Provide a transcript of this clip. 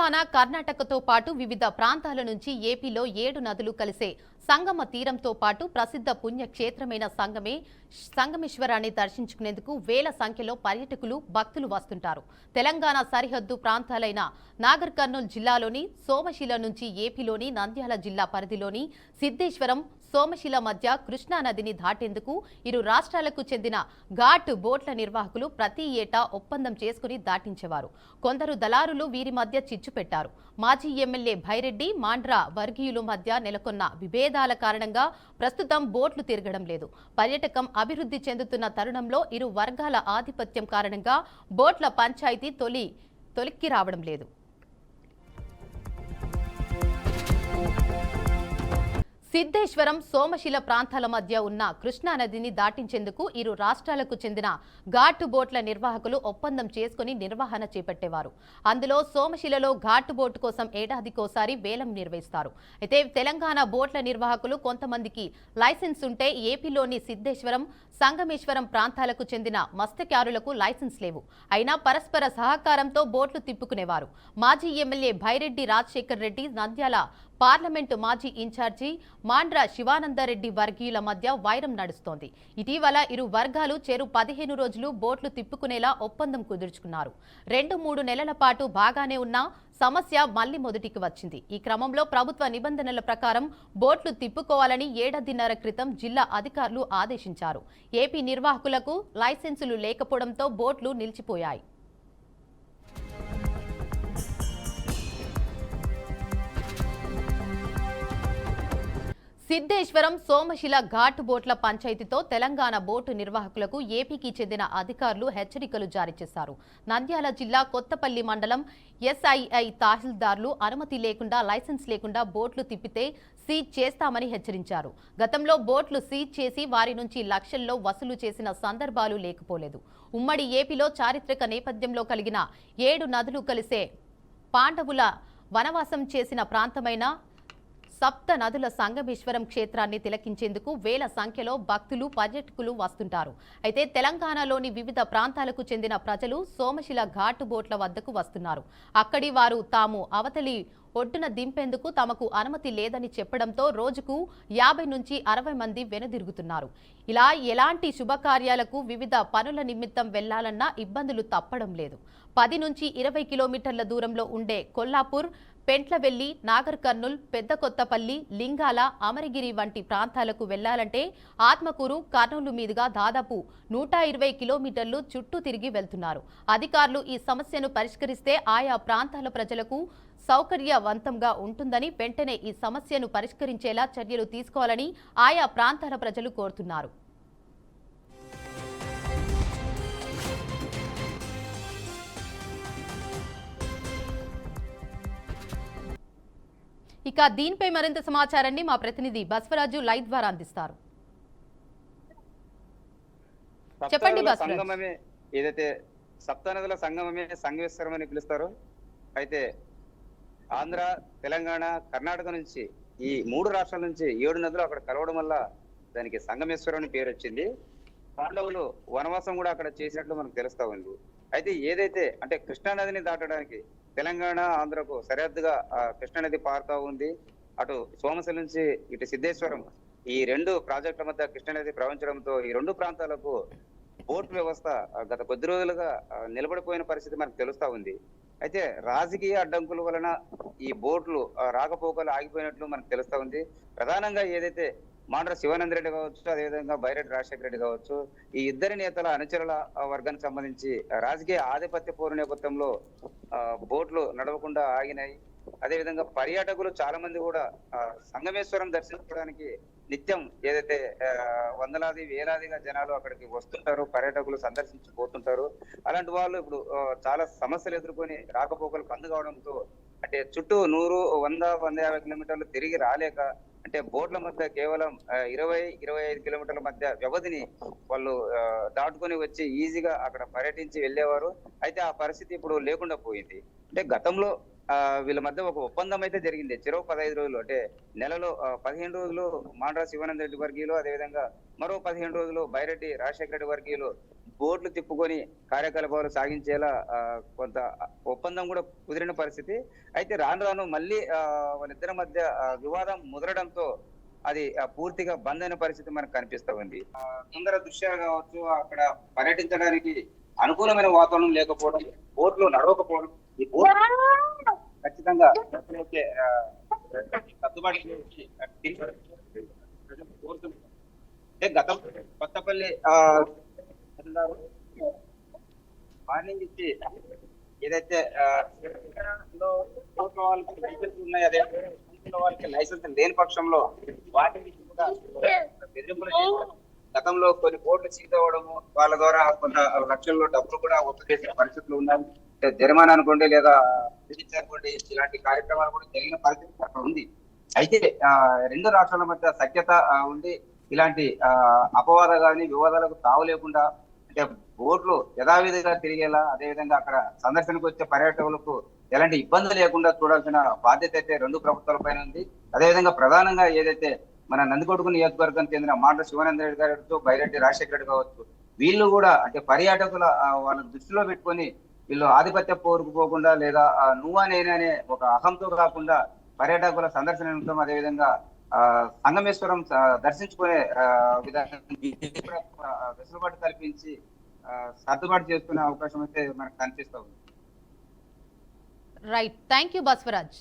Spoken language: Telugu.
తెలంగాణ, కర్ణాటకతో పాటు వివిధ ప్రాంతాల నుంచి ఏపీలో 7 నదులు కలిసే సంగమ తీరంతో పాటు ప్రసిద్ధ పుణ్యక్షేత్రమైన సంగమేశ్వరాన్ని దర్శించుకునేందుకు వేల సంఖ్యలో పర్యాటకులు, భక్తులు వస్తుంటారు. తెలంగాణ సరిహద్దు ప్రాంతాలైన నాగర్ కర్నూల్ జిల్లాలోని సోమశిల నుంచి ఏపీలోని నంద్యాల జిల్లా పరిధిలోని సిద్ధేశ్వరం, సోమశిల మధ్య కృష్ణా నదిని దాటేందుకు ఇరు రాష్ట్రాలకు చెందిన ఘాట్ బోట్ల నిర్వాహకులు ప్రతి ఏటా ఒప్పందం చేసుకుని దాటించేవారు. కొందరు దళారులు వీరి మధ్య చిచ్చు పెట్టారు. మాజీ ఎమ్మెల్యే భైరెడ్డి, మాండ్ర వర్గీయుల మధ్య నెలకొన్న విభేదాల కారణంగా ప్రస్తుతం బోట్లు తిరగడం లేదు. పర్యాటకం అభివృద్ధి చెందుతున్న తరుణంలో ఇరు వర్గాల ఆధిపత్యం కారణంగా బోట్ల పంచాయతీ తొలిక్కి రావడం లేదు. సిద్ధేశ్వరం, సోమశిల ప్రాంతాల మధ్య ఉన్న కృష్ణా నదిని దాటించేందుకు ఇరు రాష్ట్రాలకు చెందిన ఘాటు బోట్ల నిర్వాహకులు ఒప్పందం చేసుకుని నిర్వహణ చేపట్టేవారు. అందులో సోమశిలలో ఘాటు బోటు కోసం ఏడాదికోసారి వేలం నిర్వహిస్తారు. అయితే తెలంగాణ బోట్ల నిర్వాహకులు కొంతమందికి లైసెన్స్ ఉంటే ఏపీలోని సిద్ధేశ్వరం, సంగమేశ్వరం ప్రాంతాలకు చెందిన మత్స్యకారులకు లైసెన్స్ లేవు. అయినా పరస్పర సహకారంతో బోట్లు తిప్పుకునేవారు. మాజీ ఎమ్మెల్యే భైరెడ్డి రాజశేఖర్ రెడ్డి, నంద్యాల పార్లమెంటు మాజీ ఇన్ఛార్జి మాండ్ర శివానందరెడ్డి వర్గీయుల మధ్య వైరం నడుస్తోంది. ఇటీవల ఇరు వర్గాలు చెరు 15 రోజులు బోట్లు తిప్పుకునేలా ఒప్పందం కుదుర్చుకున్నారు. 2-3 నెలల పాటు బాగానే ఉన్న సమస్య మళ్లీ మొదటికి వచ్చింది. ఈ క్రమంలో ప్రభుత్వ నిబంధనల ప్రకారం బోట్లు తిప్పుకోవాలని ఏడాదిన్నర క్రితం జిల్లా అధికారులు ఆదేశించారు. ఏపీ నిర్వాహకులకు లైసెన్సులు లేకపోవడంతో బోట్లు నిలిచిపోయాయి. సిద్ధేశ్వరం, సోమశిల ఘాట్ బోట్ల పంచాయతీతో తెలంగాణ బోటు నిర్వాహకులకు ఏపీకి చెందిన అధికారులు హెచ్చరికలు జారీ చేశారు. నంద్యాల జిల్లా కొత్తపల్లి మండలం ఎస్ఐఐ తహసీల్దార్లు అనుమతి లేకుండా, లైసెన్స్ లేకుండా బోట్లు తిప్పితే సీజ్ చేస్తామని హెచ్చరించారు. గతంలో బోట్లు సీజ్ చేసి వారి నుంచి లక్షల్లో వసూలు చేసిన సందర్భాలు లేకపోలేదు. ఉమ్మడి ఏపీలో చారిత్రక నేపథ్యంలో కలిగిన 7 నదులు కలిసే పాండవుల వనవాసం చేసిన ప్రాంతమైన సప్త నదుల సంగమేశ్వరం క్షేత్రాన్ని తిలకించేందుకు వేల సంఖ్యలో భక్తులు, పర్యాటకులు వస్తుంటారు. అయితే తెలంగాణలోని వివిధ ప్రాంతాలకు చెందిన ప్రజలు సోమశిల ఘాటు బోట్ల వద్దకు వస్తున్నారు. అక్కడి వారు తాము అవతలి ఒడ్డున దింపేందుకు తమకు అనుమతి లేదని చెప్పడంతో రోజుకు 50 నుంచి 60 మంది వెనుదిరుగుతున్నారు. ఇలా ఎలాంటి శుభకార్యాలకు, వివిధ పనుల నిమిత్తం వెళ్లాలన్నా ఇబ్బందులు తప్పడం లేదు. 10 నుంచి 20 కిలోమీటర్ల దూరంలో ఉండే కొల్లాపూర్, పెంట్లవెల్లి, నాగర్ కర్నూల్, పెద్ద కొత్తపల్లి, లింగాల, అమరగిరి వంటి ప్రాంతాలకు వెళ్లాలంటే ఆత్మకూరు, కర్నూలు మీదుగా దాదాపు 120 కిలోమీటర్లు చుట్టూ తిరిగి వెళ్తున్నారు. అధికారులు ఈ సమస్యను పరిష్కరిస్తే ఆయా ప్రాంతాల ప్రజలకు సౌకర్యవంతంగా ఉంటుందని, వెంటనే ఈ సమస్యను పరిష్కరించేలా చర్యలు తీసుకోవాలని ఆయా ప్రాంతాల ప్రజలు కోరుతున్నారు. ఇక దీనిపై మరింత సమాచారాన్ని మా ప్రతినిధి బస్వరాజు లైవ్ ద్వారా అందిస్తారు. చెప్పండి సంగమమే, ఏదైతే సప్తనదుల సంగమమే సంగమేశ్వరం అని పిలుస్తారు. అయితే ఆంధ్ర, తెలంగాణ, కర్ణాటక నుంచి ఈ 3 రాష్ట్రాల నుంచి 7 నదులు అక్కడ కలవడం వల్ల దానికి సంగమేశ్వరం అని పేరు వచ్చింది. పాండవులు వనవాసం కూడా అక్కడ చేసినట్లు మనకు తెలుస్తా ఉంది. అయితే ఏదైతే అంటే కృష్ణా నదిని దాటడానికి తెలంగాణ, ఆంధ్రకు సరిహద్దుగా కృష్ణానది పారుతా ఉంది. అటు సోమశిల నుంచి ఇటు సిద్ధేశ్వరం, ఈ 2 ప్రాజెక్టుల మధ్య కృష్ణానది ప్రవహించడంతో ఈ 2 ప్రాంతాలకు బోట్ వ్యవస్థ గత కొద్ది రోజులుగా నిలబడిపోయిన పరిస్థితి మనకు తెలుస్తా ఉంది. అయితే రాజకీయ అడ్డంకుల వలన ఈ బోట్లు రాకపోకలు ఆగిపోయినట్లు మనకు తెలుస్తా ఉంది. ప్రధానంగా ఏదైతే మాండ్ర శివానందరెడ్డి కావచ్చు, అదేవిధంగా భైరెడ్డి రాజశేఖర రెడ్డి కావచ్చు, ఈ ఇద్దరి నేతల అనుచరుల వర్గానికి సంబంధించి రాజకీయ ఆధిపత్య పోరు నేపథ్యంలో బోట్లు నడవకుండా ఆగినాయి. అదేవిధంగా పర్యాటకులు చాలా మంది కూడా సంగమేశ్వరం దర్శించుకోవడానికి నిత్యం ఏదైతే వందలాది, వేలాదిగా జనాలు అక్కడికి వస్తుంటారు, పర్యాటకులు సందర్శించిపోతుంటారు. అలాంటి వాళ్ళు ఇప్పుడు చాలా సమస్యలు ఎదుర్కొని రాకపోకలు బంద్ కావడంతో అంటే చుట్టూ 100, 100, 150 కిలోమీటర్లు తిరిగి రాలేక, అంటే బోట్ల మధ్య కేవలం 20-25 కిలోమీటర్ల మధ్య వ్యవధిని వాళ్ళు దాటుకొని వచ్చి ఈజీగా అక్కడ పర్యటించి వెళ్ళేవారు. అయితే ఆ పరిస్థితి ఇప్పుడు లేకుండా పోయింది. అంటే గతంలో వీళ్ళ మధ్య ఒక ఒప్పందం అయితే జరిగింది. చెరో 15 రోజులు అంటే నెలలో 15 రోజులు మాండ్రా శివానంద రెడ్డి వర్గీయులు, అదేవిధంగా మరో 15 రోజులు బైరెడ్డి రాజశేఖర రెడ్డి వర్గీయులు బోట్లు తిప్పుకొని కార్యకలాపాలు సాగించేలా కొంత ఒప్పందం కూడా కుదిరిన పరిస్థితి. అయితే రాను రాను మళ్ళీ వాళ్ళిద్దరి మధ్య వివాదం ముదరడంతో అది పూర్తిగా బంద్ అయిన పరిస్థితి మనకు కనిపిస్తా ఉంది. సుందర దృశ్యాలు కావచ్చు, అక్కడ పర్యటించడానికి అనుకూలమైన వాతావరణం లేకపోవడం, బోట్లు నడవకపోవడం, ఈ బోట్ ఖచ్చితంగా ఎప్పుడైతే సర్దుబాటు చేసి అంటే గతం కొత్తపల్లి మార్నింగ్ ఇచ్చి ఏదైతే వాళ్ళకి లైసెన్స్ ఉన్నాయి, అదే వాళ్ళకి లైసెన్స్ లేని పక్షంలో వాటిని కూడా బెదిరింపులు చేసి గతంలో కొన్ని బోట్లు చీదవడము, వాళ్ళ ద్వారా కొంత లక్షల్లో డబ్బులు కూడా వసూలు చేసే పరిస్థితులు ఉన్నాయి. జరిమానా అనుకోండి లేదా అనుకోండి, ఇలాంటి కార్యక్రమాలు కూడా జరిగిన పరిస్థితి అక్కడ ఉంది. అయితే రెండు రాష్ట్రాల మధ్య సఖ్యత ఉండి ఇలాంటి అపవాద గాని వివాదాలకు తావు లేకుండా అంటే బోట్లు యథావిధిగా తిరిగేలా, అదేవిధంగా అక్కడ సందర్శనకు వచ్చే పర్యాటకులకు ఎలాంటి ఇబ్బందులు లేకుండా చూడాల్సిన బాధ్యత అయితే రెండు ప్రభుత్వాల పైన ఉంది. అదేవిధంగా ప్రధానంగా ఏదైతే మన నందికొట్కు నియోజకవర్గానికి చెందిన మాండ్ర శివానంద రెడ్డి గారితో బైరెడ్డి రాజశేఖర రెడ్డి కావచ్చు, వీళ్ళు కూడా అంటే పర్యాటకుల వాళ్ళ దృష్టిలో పెట్టుకొని వీళ్ళు ఆధిపత్య పోరుకు పోకుండా లేదా నువ్వా నేనే ఒక అహంతో కాకుండా పర్యాటకుల సందర్శన నిమిత్తం, అదేవిధంగా సంగమేశ్వరం దర్శించుకునే విధానం వెసులుబాటు కల్పించి సర్దుబాటు చేసుకునే అవకాశం అయితే మనకు కనిపిస్తా ఉంది. Right, thank you Baswaraj.